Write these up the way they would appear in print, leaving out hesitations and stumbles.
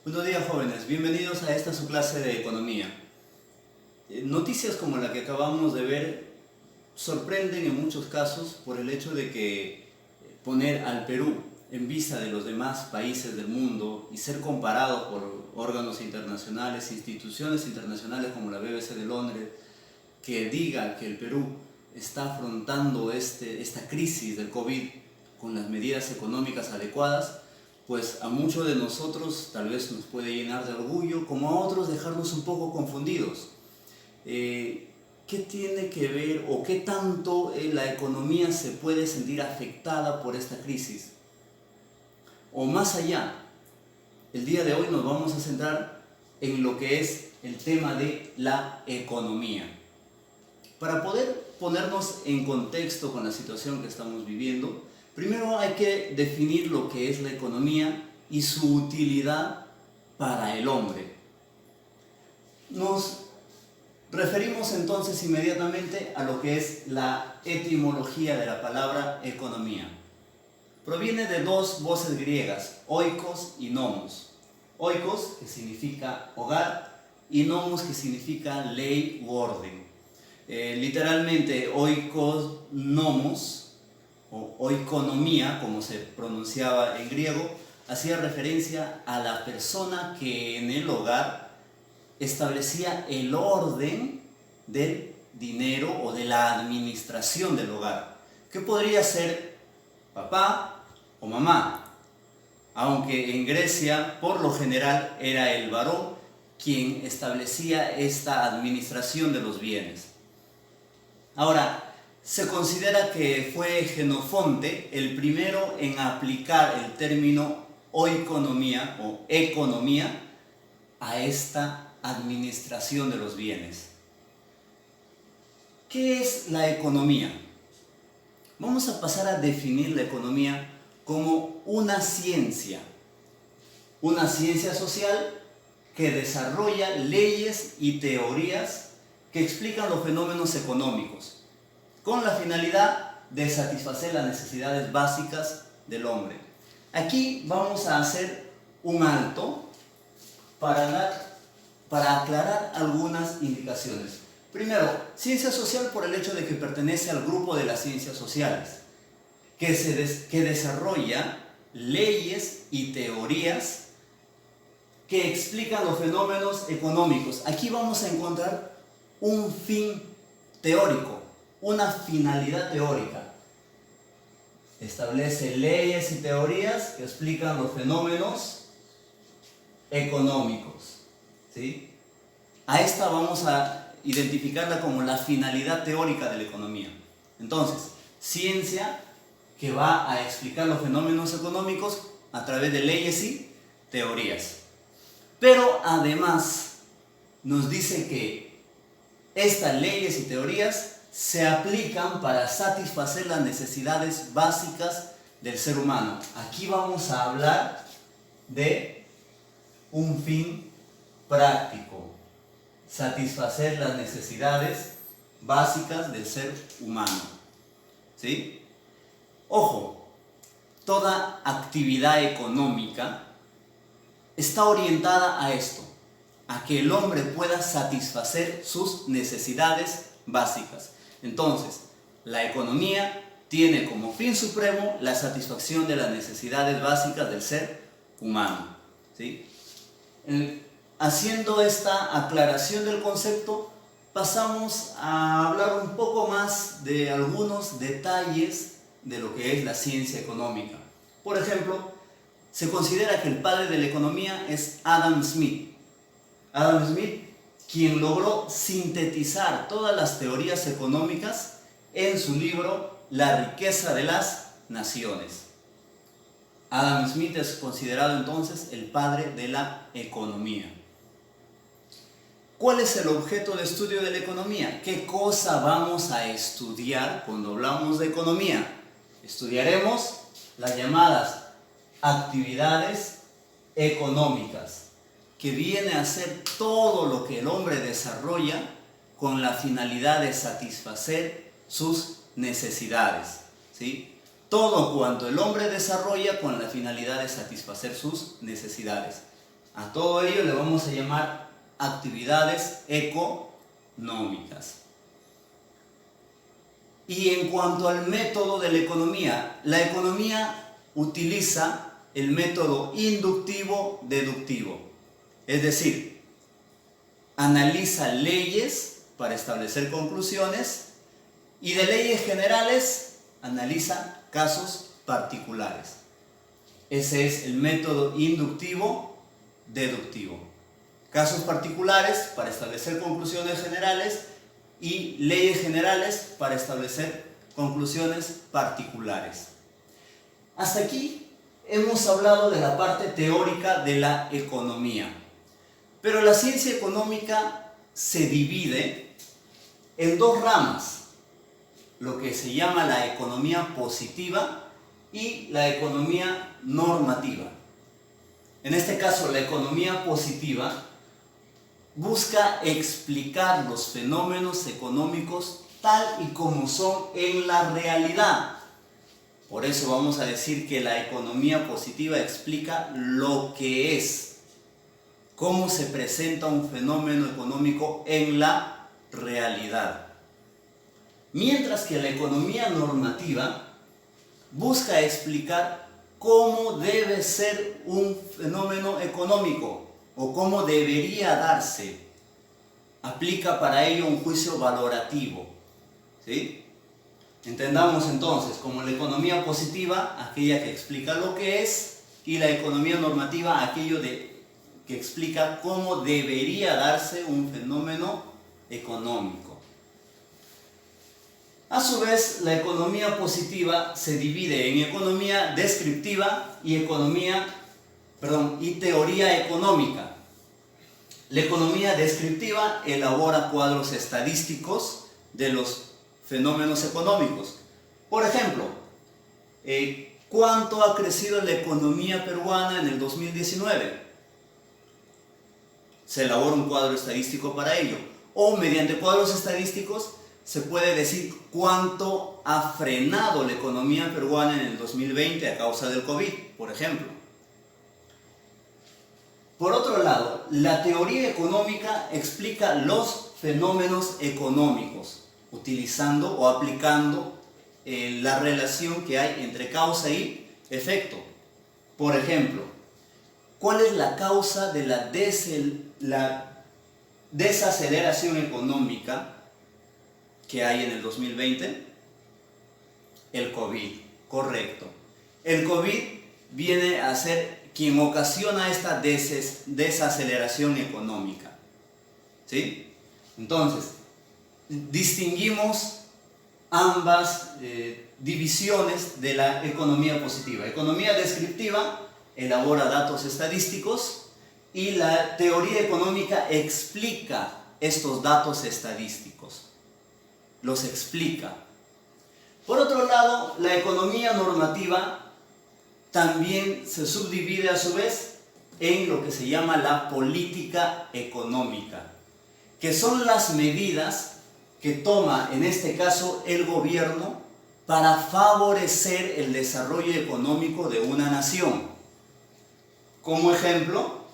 Buenos días, jóvenes, bienvenidos a esta su clase de economía. Noticias como la que acabamos de ver sorprenden en muchos casos por el hecho de que poner al Perú en vista de los demás países del mundo y ser comparado por órganos internacionales, instituciones internacionales como la BBC de Londres, que diga que el Perú está afrontando esta crisis del COVID con las medidas económicas adecuadas, pues a muchos de nosotros tal vez nos puede llenar de orgullo, como a otros dejarnos un poco confundidos. ¿Qué tiene que ver o qué tanto la economía se puede sentir afectada por esta crisis? O más allá, el día de hoy nos vamos a centrar en lo que es el tema de la economía. Para poder ponernos en contexto con la situación que estamos viviendo, primero hay que definir lo que es la economía y su utilidad para el hombre. Nos referimos entonces inmediatamente a lo que es la etimología de la palabra economía. Proviene de dos voces griegas, oikos y nomos. Oikos, que significa hogar, y nomos, que significa ley u orden. Literalmente, oikos nomos, o oikonomía, como se pronunciaba en griego, hacía referencia a la persona que en el hogar establecía el orden del dinero o de la administración del hogar, que podría ser papá o mamá, aunque en Grecia por lo general era el varón quien establecía esta administración de los bienes. Ahora, se considera que fue Jenofonte el primero en aplicar el término oikonomía o economía a esta administración de los bienes. ¿Qué es la economía? Vamos a pasar a definir la economía como una ciencia social que desarrolla leyes y teorías que explican los fenómenos económicos, con la finalidad de satisfacer las necesidades básicas del hombre. Aquí vamos a hacer un alto para aclarar algunas indicaciones. Primero, ciencia social por el hecho de que pertenece al grupo de las ciencias sociales, que desarrolla leyes y teorías que explican los fenómenos económicos. Aquí vamos a encontrar un fin teórico, una finalidad teórica. Establece leyes y teorías que explican los fenómenos económicos, ¿sí? A esta vamos a identificarla como la finalidad teórica de la economía. Entonces, ciencia que va a explicar los fenómenos económicos a través de leyes y teorías. Pero además nos dice que estas leyes y teorías se aplican para satisfacer las necesidades básicas del ser humano. Aquí vamos a hablar de un fin práctico, satisfacer las necesidades básicas del ser humano, ¿sí? Ojo, toda actividad económica está orientada a esto, a que el hombre pueda satisfacer sus necesidades básicas. Entonces, la economía tiene como fin supremo la satisfacción de las necesidades básicas del ser humano, ¿sí? Haciendo esta aclaración del concepto, pasamos a hablar un poco más de algunos detalles de lo que es la ciencia económica. Por ejemplo, se considera que el padre de la economía es Adam Smith. Adam Smith, quien logró sintetizar todas las teorías económicas en su libro La riqueza de las naciones. Adam Smith es considerado entonces el padre de la economía. ¿Cuál es el objeto de estudio de la economía? ¿Qué cosa vamos a estudiar cuando hablamos de economía? Estudiaremos las llamadas actividades económicas, que viene a ser todo lo que el hombre desarrolla con la finalidad de satisfacer sus necesidades, ¿sí? Todo cuanto el hombre desarrolla con la finalidad de satisfacer sus necesidades. A todo ello le vamos a llamar actividades económicas. Y en cuanto al método de la economía utiliza el método inductivo-deductivo. Es decir, analiza leyes para establecer conclusiones y de leyes generales analiza casos particulares. Ese es el método inductivo-deductivo. Casos particulares para establecer conclusiones generales y leyes generales para establecer conclusiones particulares. Hasta aquí hemos hablado de la parte teórica de la economía. Pero la ciencia económica se divide en dos ramas, lo que se llama la economía positiva y la economía normativa. En este caso, la economía positiva busca explicar los fenómenos económicos tal y como son en la realidad. Por eso vamos a decir que la economía positiva explica lo que es, cómo se presenta un fenómeno económico en la realidad. Mientras que la economía normativa busca explicar cómo debe ser un fenómeno económico o cómo debería darse. Aplica para ello un juicio valorativo. ¿Sí? Entendamos entonces como la economía positiva, aquella que explica lo que es, y la economía normativa, aquello que explica cómo debería darse un fenómeno económico. A su vez, la economía positiva se divide en economía descriptiva y teoría económica. La economía descriptiva elabora cuadros estadísticos de los fenómenos económicos. Por ejemplo, ¿cuánto ha crecido la economía peruana en el 2019? Se elabora un cuadro estadístico para ello. O mediante cuadros estadísticos se puede decir cuánto ha frenado la economía peruana en el 2020 a causa del COVID, por ejemplo. Por otro lado, la teoría económica explica los fenómenos económicos, utilizando o aplicando la relación que hay entre causa y efecto. Por ejemplo, ¿cuál es la causa de la desaceleración económica que hay en el 2020? El COVID, correcto. El COVID viene a ser quien ocasiona esta desaceleración económica. ¿Sí? Entonces, distinguimos ambas divisiones de la economía positiva. Economía descriptiva elabora datos estadísticos y la teoría económica explica estos datos estadísticos. Los explica. Por otro lado, la economía normativa también se subdivide a su vez en lo que se llama la política económica, que son las medidas que toma en este caso el gobierno para favorecer el desarrollo económico de una nación. Como ejemplo,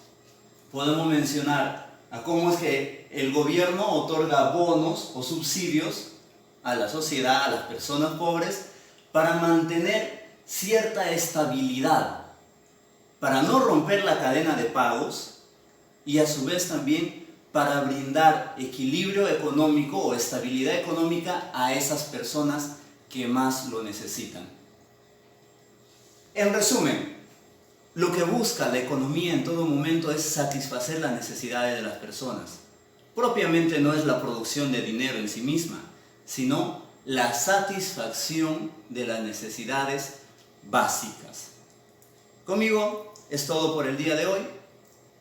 podemos mencionar a cómo es que el gobierno otorga bonos o subsidios a la sociedad, a las personas pobres, para mantener cierta estabilidad, para no romper la cadena de pagos y a su vez también para brindar equilibrio económico o estabilidad económica a esas personas que más lo necesitan. En resumen, lo que busca la economía en todo momento es satisfacer las necesidades de las personas. Propiamente no es la producción de dinero en sí misma, sino la satisfacción de las necesidades básicas. Conmigo es todo por el día de hoy.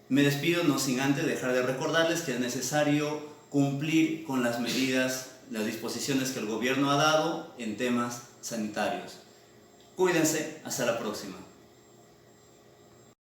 Me despido no sin antes dejar de recordarles que es necesario cumplir con las medidas, las disposiciones que el gobierno ha dado en temas sanitarios. Cuídense, hasta la próxima.